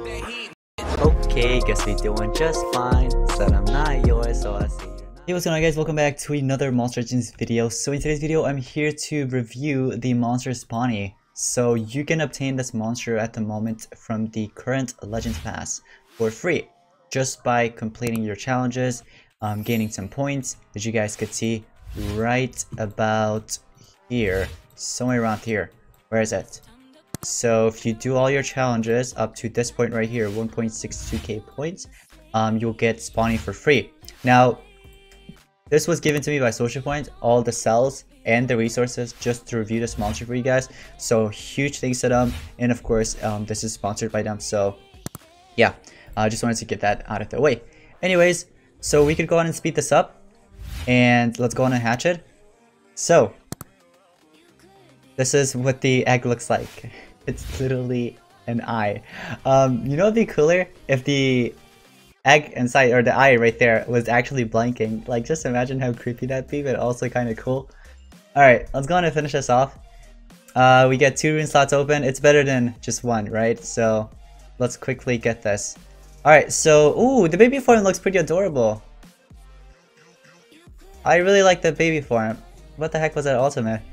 Okay, guess we doing just fine. Said I'm not yours, so I see you're not. Hey, what's going on, guys? Welcome back to another Monster Legends video. So in today's video, I'm here to review the monster Spawny. So you can obtain this monster at the moment from the current Legends Pass for free, just by completing your challenges, gaining some points, as you guys could see right about here, somewhere around here. Where is it? So if you do all your challenges up to this point right here, 1.62k points, you'll get Spawny for free. Now, this was given to me by Social Point, all the cells and the resources just to review this monster for you guys. So huge thanks to them, and of course, this is sponsored by them. So yeah, I just wanted to get that out of the way. Anyways, so we could go on and speed this up, and let's go on and hatch it. So this is what the egg looks like. It's literally an eye. You know, it'd be cooler if the egg inside, or the eye right there, was actually blinking. Like, just imagine how creepy that'd be, but also kind of cool. Alright, let's go on and finish this off. We get 2 rune slots open. It's better than just 1, right? So let's quickly get this. Alright, so, ooh, the baby form looks pretty adorable. I really like the baby form. What the heck was that ultimate?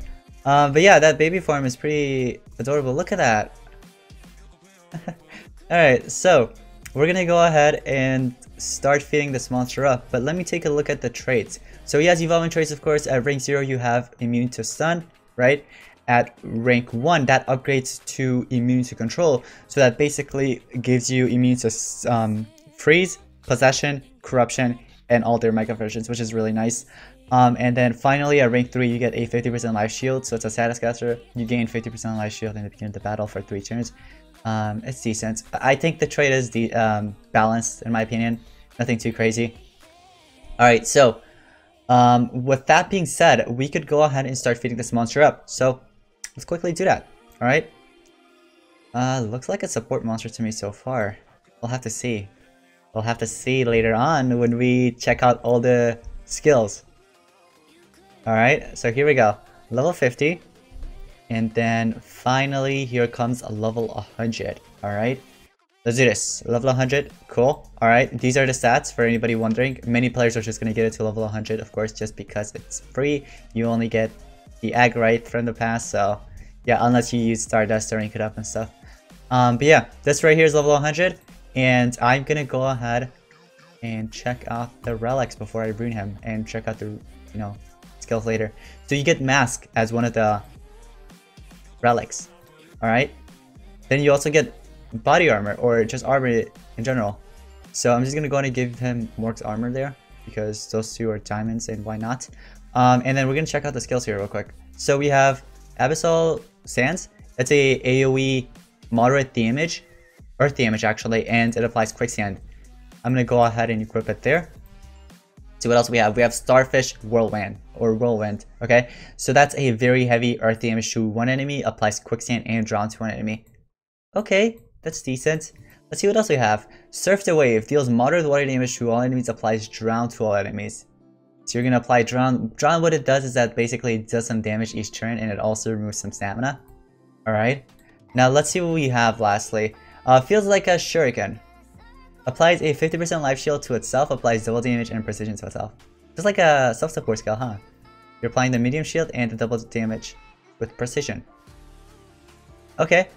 But yeah, that baby form is pretty adorable. Look at that. Alright, so we're gonna go ahead and start feeding this monster up. But let me take a look at the traits. So he has evolving traits, of course. At rank 0, you have immune to stun, right? At rank 1, that upgrades to immune to control. So that basically gives you immune to freeze, possession, corruption, and all their mega versions, which is really nice. And then finally at rank 3 you get a 50% life shield, so it's a status caster. You gain 50% life shield in the beginning of the battle for 3 turns. It's decent. I think the trait is balanced in my opinion, nothing too crazy. Alright, so with that being said, we could go ahead and start feeding this monster up. So let's quickly do that. Alright. Looks like a support monster to me so far. We'll have to see. We'll have to see later on when we check out all the skills. Alright, so here we go. Level 50. And then finally, here comes a level 100. Alright, let's do this. Level 100, cool. Alright, these are the stats for anybody wondering. Many players are just going to get it to level 100, of course, just because it's free. You only get the egg right from the past, so yeah, unless you use Stardust to rank it up and stuff. But yeah, this right here is level 100. And I'm going to go ahead and check out the relics before I rune him. And check out the, skills later. So you get Mask as one of the relics. Alright. Then you also get body armor, or just armor in general. So I'm just gonna go ahead and give him Morg's armor there, because those two are diamonds and why not. And then we're gonna check out the skills here real quick. So we have Abyssal Sands. It's a AoE moderate damage, earth damage actually, and it applies quicksand. I'm gonna go ahead and equip it there. See what else we have. We have Starfish Whirlwind, or Whirlwind. Okay, so that's a very heavy earth damage to one enemy, applies quicksand and drown to one enemy. Okay, that's decent. Let's see what else we have. Surf the Wave deals moderate water damage to all enemies, applies drown to all enemies. So you're gonna apply drown. Drown, what it does is that basically it does some damage each turn, and it also removes some stamina. Alright, now let's see what we have lastly. Feels like a shuriken. Applies a 50% life shield to itself, applies double damage and precision to itself. Just like a self-support skill, huh? You're applying the medium shield and the double damage with precision. Okay.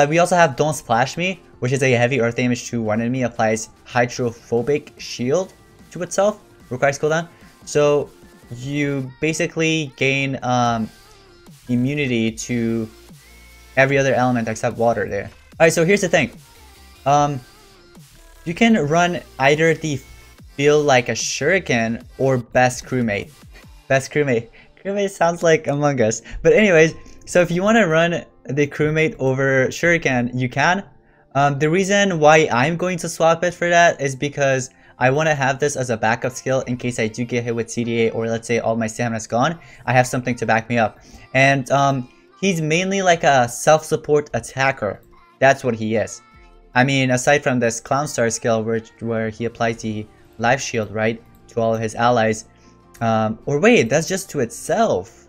We also have Don't Splash Me, which is a heavy earth damage to one enemy, applies hydrophobic shield to itself, requires cooldown. So you basically gain immunity to every other element except water there. Alright, so here's the thing. You can run either the Feel Like a Shuriken or Best Crewmate. Best Crewmate. Crewmate sounds like Among Us. But anyways, so if you want to run the Crewmate over Shuriken, you can. The reason why I'm going to swap it for that is because I want to have this as a backup skill in case I do get hit with CDA, or let's say all my stamina's gone. I have something to back me up. And he's mainly like a self-support attacker. That's what he is. I mean, aside from this Clown Star skill where he applies the life shield, right, to all of his allies. Or wait, that's just to itself.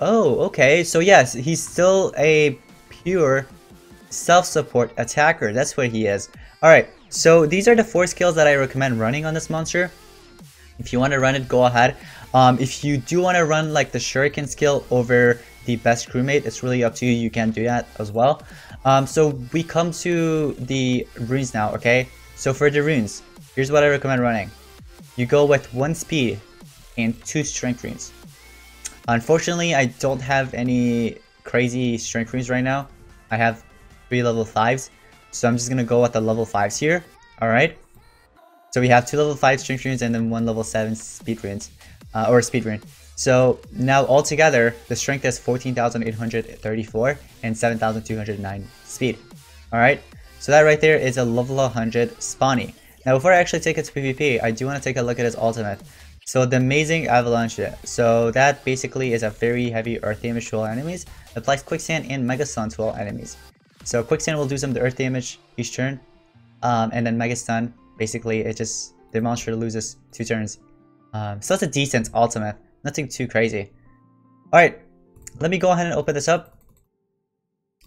Oh, okay. So yes, he's still a pure self-support attacker. That's what he is. Alright, so these are the 4 skills that I recommend running on this monster. If you want to run it, go ahead. If you do want to run like the shuriken skill over the best crewmate, it's really up to you. You can do that as well. So we come to the runes now, okay? So for the runes, here's what I recommend running. You go with 1 speed and 2 strength runes. Unfortunately, I don't have any crazy strength runes right now. I have 3 level 5s. So I'm just going to go with the level 5s here. Alright. So we have 2 level 5 strength runes and then 1 level 7 speed runes. Or speed rune. So now altogether, the strength is 14,834 and 7,209 speed. Alright. So that right there is a level 100 Spawny. Now before I actually take it to PvP, I do want to take a look at his ultimate. So the amazing avalanche. So that basically is a very heavy earth damage to all enemies. Applies quicksand and mega stun to all enemies. So quicksand will do some earth damage each turn. And then mega stun, basically it just, the monster loses 2 turns. So it's a decent ultimate. Nothing too crazy. Alright, let me go ahead and open this up.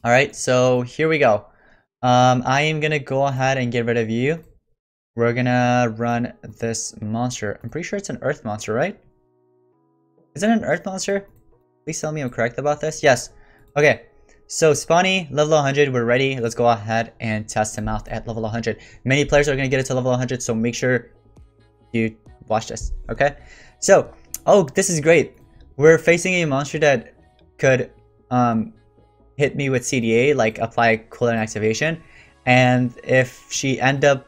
Alright, so here we go. I am gonna go ahead and get rid of you. We're gonna run this monster. I'm pretty sure it's an earth monster, right? Is it an earth monster? Please tell me I'm correct about this. Yes. Okay. So Spawny, level 100, we're ready. Let's go ahead and test him out at level 100. Many players are gonna get it to level 100, so make sure you watch this. Okay. So, oh, this is great. We're facing a monster that could hit me with CDA, like apply cooldown activation. And if she end up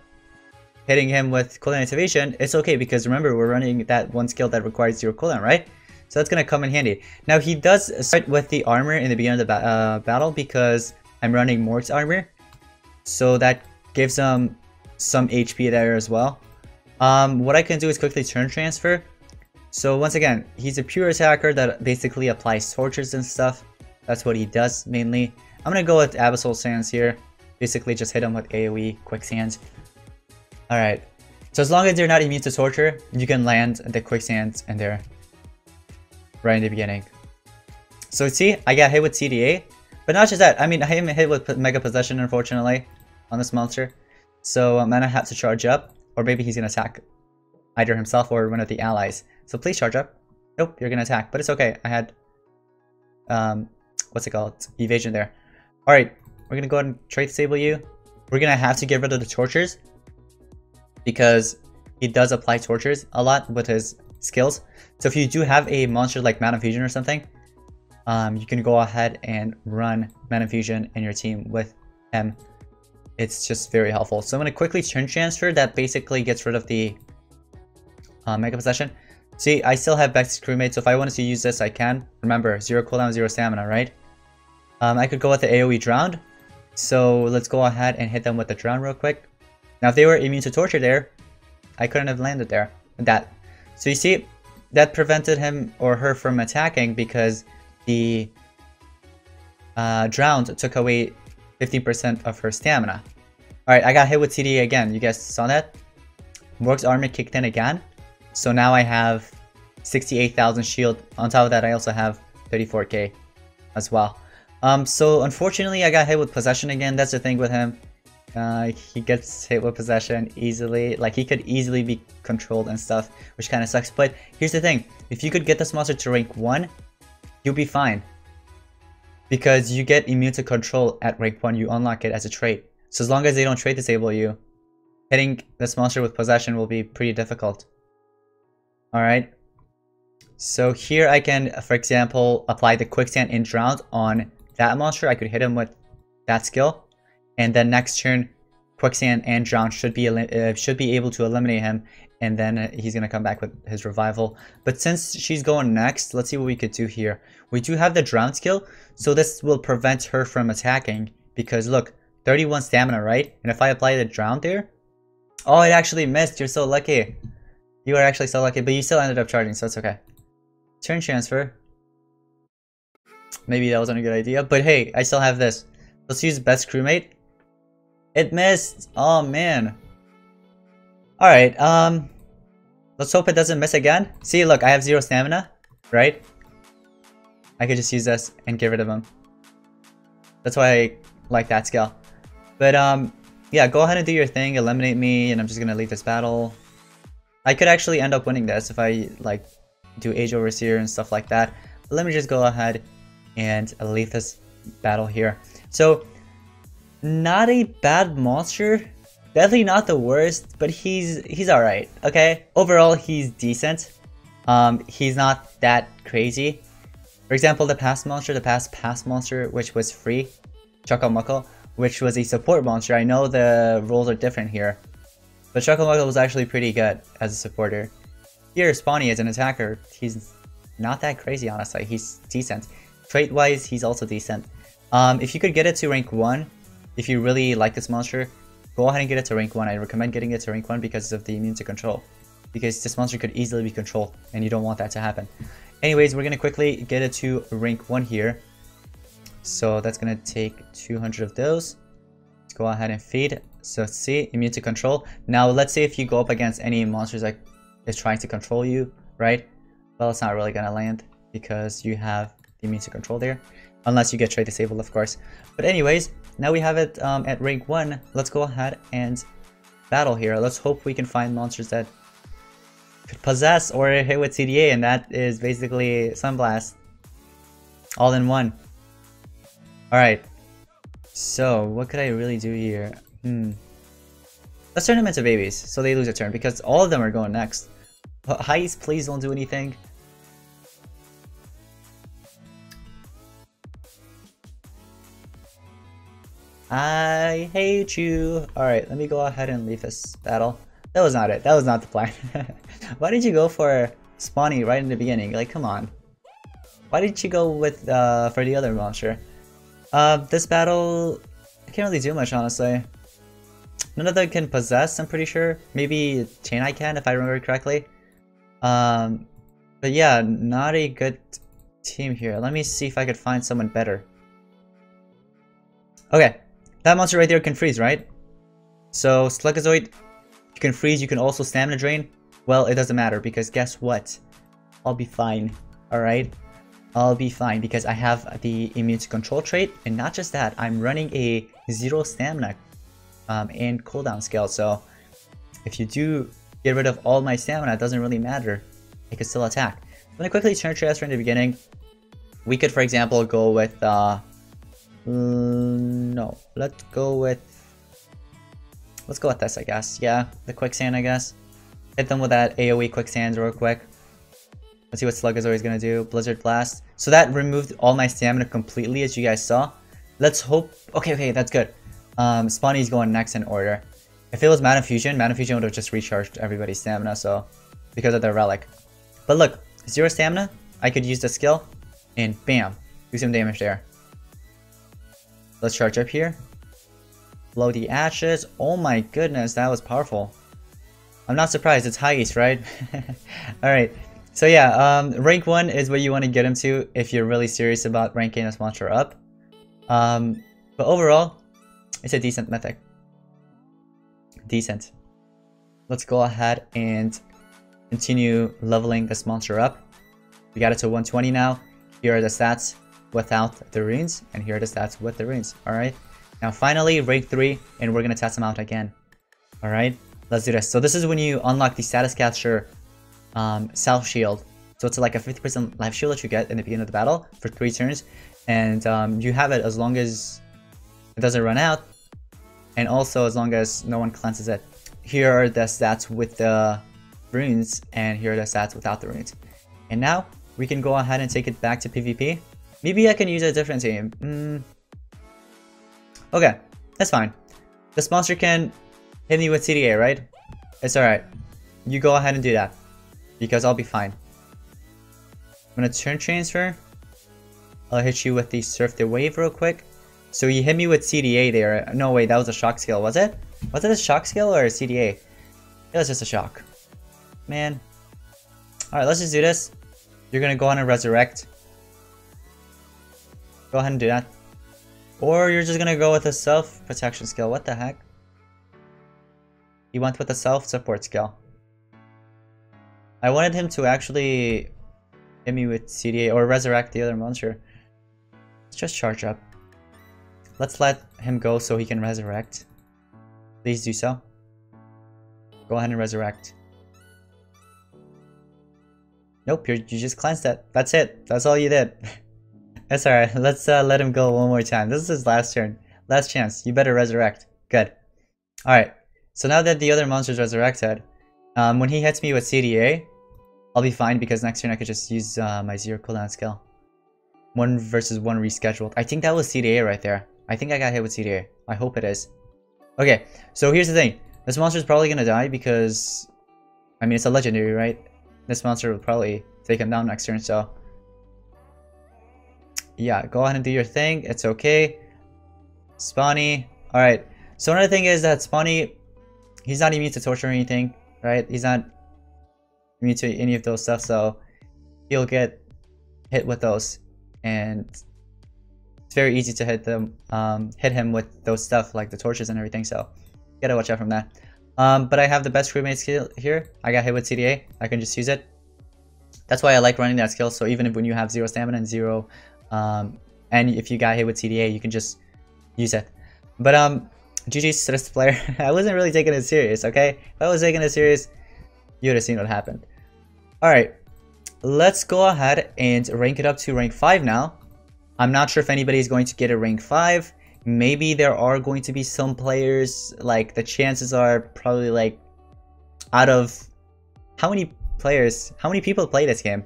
hitting him with cooldown activation, it's okay because remember we're running that 1 skill that requires 0 cooldown, right? So that's gonna come in handy. Now he does start with the armor in the beginning of the battle because I'm running Morg's armor, so that gives him some HP there as well. What I can do is quickly turn transfer. So once again, he's a pure attacker that basically applies tortures and stuff. That's what he does mainly. I'm gonna go with Abyssal Sands here. Basically just hit him with AoE quicksand. Alright, so as long as you're not immune to torture, you can land the quicksand in there right in the beginning. So see, I got hit with CDA, but not just that. I mean, I haven't hit with Mega Possession, unfortunately, on this monster. So I'm gonna have to charge up, or maybe he's gonna attack either himself or one of the allies. So please charge up. Nope, you're gonna attack, but it's okay. I had, what's it called? Evasion there. Alright, we're gonna go ahead and trait disable you. We're gonna have to get rid of the tortures, because he does apply tortures a lot with his skills. So if you do have a monster like Mana Fusion or something, you can go ahead and run Mana Fusion in your team with him. It's just very helpful. So I'm going to quickly turn transfer. That basically gets rid of the Mega Possession. See, I still have Bex crewmate, so if I wanted to use this, I can. Remember, 0 cooldown, 0 stamina, right? I could go with the AoE Drowned. So let's go ahead and hit them with the Drown real quick. Now, if they were immune to torture there, I couldn't have landed there. So you see, that prevented him or her from attacking because the Drowned took away 15% of her stamina. Alright, I got hit with CDA again. You guys saw that? Morg's armor kicked in again. So now I have 68,000 shield. On top of that, I also have 34k as well. So unfortunately, I got hit with Possession again. That's the thing with him. He gets hit with Possession easily. Like, he could easily be controlled and stuff, which kind of sucks. But here's the thing. If you could get this monster to rank 1, you'll be fine. Because you get immune to control at rank 1, you unlock it as a trait. So as long as they don't trait disable you, hitting this monster with Possession will be pretty difficult. Alright. So here I can, for example, apply the Quicksand and Drowned on that monster. I could hit him with that skill. And then next turn, Quicksand and Drown should be able to eliminate him, and then he's gonna come back with his revival. But since she's going next, let's see what we could do here. We do have the Drown skill, so this will prevent her from attacking. Because look, 31 stamina, right? And if I apply the Drown there, oh, it actually missed. You're so lucky. You are actually so lucky, but you still ended up charging, so it's okay. Turn transfer. Maybe that wasn't a good idea, but hey, I still have this. Let's use best crewmate. It missed. Oh man. Alright, let's hope it doesn't miss again. See, look, I have 0 stamina, right? I could just use this and get rid of him. That's why like that skill. But yeah, go ahead and do your thing, eliminate me, and I'm just gonna leave this battle. I could actually end up winning this if I like do Age Overseer and stuff like that. But let me just go ahead and leave this battle here. So, not a bad monster. Definitely not the worst, but he's alright, okay? Overall, he's decent. He's not that crazy. For example, the past monster, which was free, Chocomuckle, which was a support monster. I know the rules are different here, but Chocomuckle was actually pretty good as a supporter. Here, Spawny as an attacker, he's not that crazy, honestly. He's decent. Trait-wise, he's also decent. If you could get it to rank 1, if you really like this monster, go ahead and get it to rank 1. I recommend getting it to rank 1 because of the immune to control. Because this monster could easily be controlled, and you don't want that to happen. Anyways, we're going to quickly get it to rank 1 here. So that's going to take 200 of those. Let's go ahead and feed. So see, immune to control. Now let's say if you go up against any monsters that is trying to control you, right? Well, it's not really going to land because you have the immune to control there. Unless you get trait disabled, of course. But anyways, now we have it at rank 1. Let's go ahead and battle here. Let's hope we can find monsters that could possess or hit with CDA, and that is basically Sunblast. All in one. Alright. So, what could I really do here? Let's turn them into babies, so they lose a turn, because all of them are going next. Heist, please don't do anything. I hate you. Alright, let me go ahead and leave this battle. That was not it. That was not the plan. Why did you go for Spawny right in the beginning? Like, come on. Why didn't you go with for the other monster? This battle, I can't really do much, honestly. None of them can possess, I'm pretty sure. Maybe Chaineye can, if I remember correctly. But yeah, not a good team here. Let me see if I could find someone better. Okay, that monster right there can freeze, right? So, Slugazoid, you can freeze, you can also stamina drain. Well, it doesn't matter, because guess what? I'll be fine, alright? I'll be fine, because I have the immune to control trait, and not just that, I'm running a 0 stamina and cooldown skill, so if you do get rid of all my stamina, it doesn't really matter. I can still attack. I'm going to quickly turn transfer in the beginning. We could, for example, go with... no, let's go with this, I guess. Yeah, the quicksand, I guess. Hit them with that AoE quicksand real quick. Let's see what Slugazoid is gonna do. Blizzard Blast. So that removed all my stamina completely, as you guys saw. Let's hope. Okay, that's good. Spawny's going next in order. If it was Mana Fusion would have just recharged everybody's stamina. So because of the relic. But look, 0 stamina. I could use the skill, and bam, do some damage there. Let's charge up here. Blow the ashes. Oh my goodness, that was powerful. I'm not surprised, it's highest, right? Alright, so yeah, rank 1 is what you want to get him to if you're really serious about ranking this monster up. But overall, it's a decent mythic. Decent. Let's go ahead and continue leveling this monster up. We got it to 120 now. Here are the stats without the runes, and here are the stats with the runes. Alright, now finally rank 3, and we're gonna test them out again. Alright, let's do this. So this is when you unlock the status capture self shield. So it's like a 50% life shield that you get in the beginning of the battle for 3 turns, and you have it as long as it doesn't run out, and also as long as no one cleanses it. Here are the stats with the runes, and here are the stats without the runes. And now we can go ahead and take it back to PvP. Maybe I can use a different team. Okay, that's fine. This monster can hit me with CDA, right? It's alright. You go ahead and do that, because I'll be fine. I'm gonna turn transfer. I'll hit you with the Surf the Wave real quick. So you hit me with CDA there. No, wait, that was a shock skill, was it? Was it a shock skill or a CDA? It was just a shock. Man. Alright, let's just do this. You're gonna go on and resurrect. Go ahead and do that. Or you're just gonna go with a self-protection skill. What the heck? He went with a self-support skill. I wanted him to actually hit me with CDA or resurrect the other monster. Let's just charge up. let's let him go so he can resurrect. Please do so. Go ahead and resurrect. Nope, you just cleansed it. That's it. That's all you did. That's alright. Let's let him go one more time. This is his last turn. Last chance. You better resurrect. Good. Alright. So now that the other monster's resurrected, when he hits me with CDA, I'll be fine because next turn I could just use my 0 cooldown skill. 1 versus 1 rescheduled. I think that was CDA right there. I think I got hit with CDA. I hope it is. Okay, so here's the thing. This monster's probably gonna die because... I mean, it's a legendary, right? This monster will probably take him down next turn, so... yeah, go ahead and do your thing. It's okay. Spawny. Alright. So another thing is that Spawny, he's not immune to torture or anything, right? He's not immune to any of those stuff, so he'll get hit with those. And it's very easy to hit him with those stuff like the torches and everything, so you gotta watch out from that. But I have the best crewmate skill here. I got hit with CDA. I can just use it. That's why I like running that skill. So even if when you have 0 stamina and 0, and if you got hit with CDA, you can just use it. But GG's to this player. I wasn't really taking it serious. Okay, if I was taking it serious, you would have seen what happened. All right, let's go ahead and rank it up to rank 5 now. I'm not sure if anybody is going to get a rank 5. Maybe there are going to be some players, like the chances are probably like out of how many players, how many people play this game?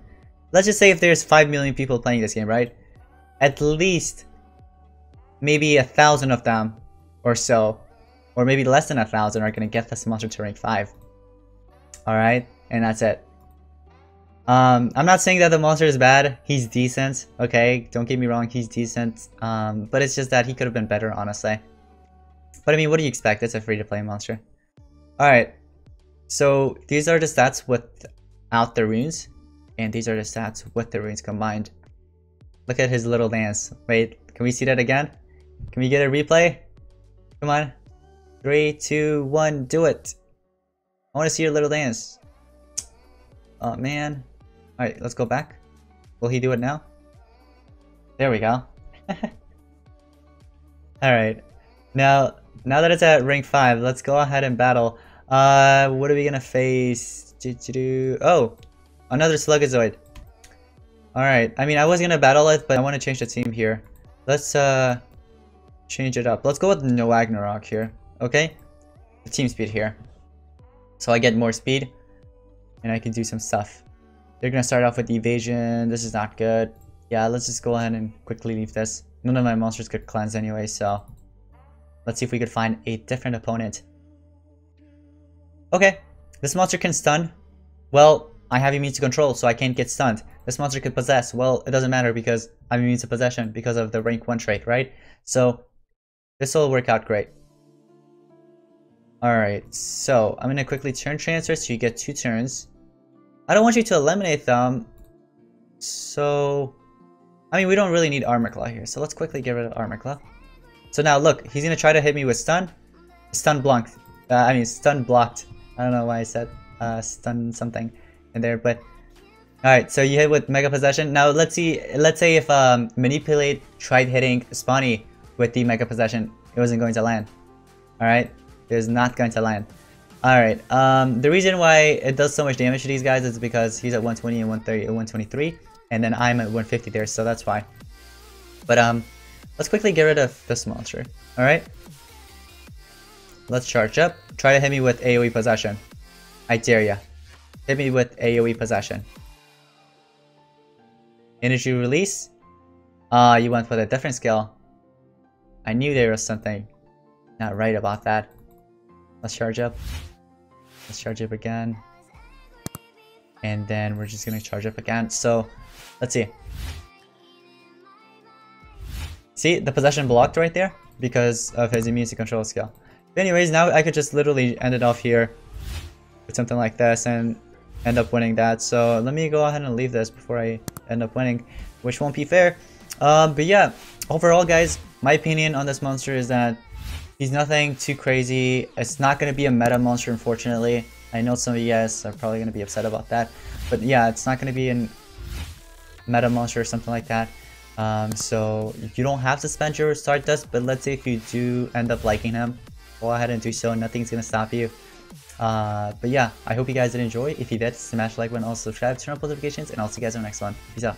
Let's just say if there's 5 million people playing this game, right? At least maybe 1,000 of them or so, or maybe less than 1,000 are going to get this monster to rank 5. Alright, and that's it. I'm not saying that the monster is bad. He's decent, okay? Don't get me wrong, he's decent. But it's just that he could have been better, honestly. But I mean, what do you expect? It's a free-to-play monster. Alright, so these are the stats without the runes. And these are the stats with the runes combined. Look at his little dance. Wait, can we see that again? Can we get a replay? Come on. 3, 2, 1, do it. I want to see your little dance. Oh, man. Alright, let's go back. Will he do it now? There we go. Alright. Now that it's at rank 5, let's go ahead and battle. What are we gonna face? Oh! Another Sluggazoid. Alright, I mean, I was gonna battle it, but I want to change the team here. Let's change it up. Let's go with no Ragnarok here, okay? The team speed here. So I get more speed, and I can do some stuff. They're gonna start off with evasion. This is not good. Yeah, let's just go ahead and quickly leave this. None of my monsters could cleanse anyway, so... let's see if we could find a different opponent. Okay, this monster can stun. Well, I have immune to control, so I can't get stunned. This monster could possess. Well, it doesn't matter because I'm immune to possession because of the rank 1 trait, right? So, this will work out great. Alright, so I'm gonna quickly turn transfer so you get 2 turns. I don't want you to eliminate them. So, I mean, we don't really need Armor Claw here, so let's quickly get rid of Armor Claw. So now look, he's gonna try to hit me with stun. Stun blocked. Stun blocked. I don't know why I said stun something in there, but alright, so you hit with Mega Possession. Now let's say if Manipulate tried hitting Spawny with the Mega Possession, it wasn't going to land. Alright, it was not going to land. Alright, the reason why it does so much damage to these guys is because he's at 120 and 130 and 123, and then I'm at 150 there, so that's why. But let's quickly get rid of this monster. Alright? Let's charge up. Try to hit me with AoE Possession. I dare ya. Hit me with AoE Possession. Energy Release. You went with a different skill. I knew there was something not right about that. Let's charge up. Let's charge up again. And then we're just gonna charge up again. So, let's see. See, the possession blocked right there because of his immune to control skill. But anyways, now I could just literally end it off here with something like this and end up winning that. So let me go ahead and leave this before I end up winning, which won't be fair. But yeah, overall guys, my opinion on this monster is that he's nothing too crazy. It's not going to be a meta monster, unfortunately. I know some of you guys are probably going to be upset about that. But yeah, it's not going to be a meta monster or something like that. So you don't have to spend your Stardust, but let's say if you do end up liking him, go ahead and do so. Nothing's gonna stop you. But yeah, I hope you guys did enjoy. If you did, smash the like button, also subscribe, turn on post notifications, and I'll see you guys in the next one. Peace out.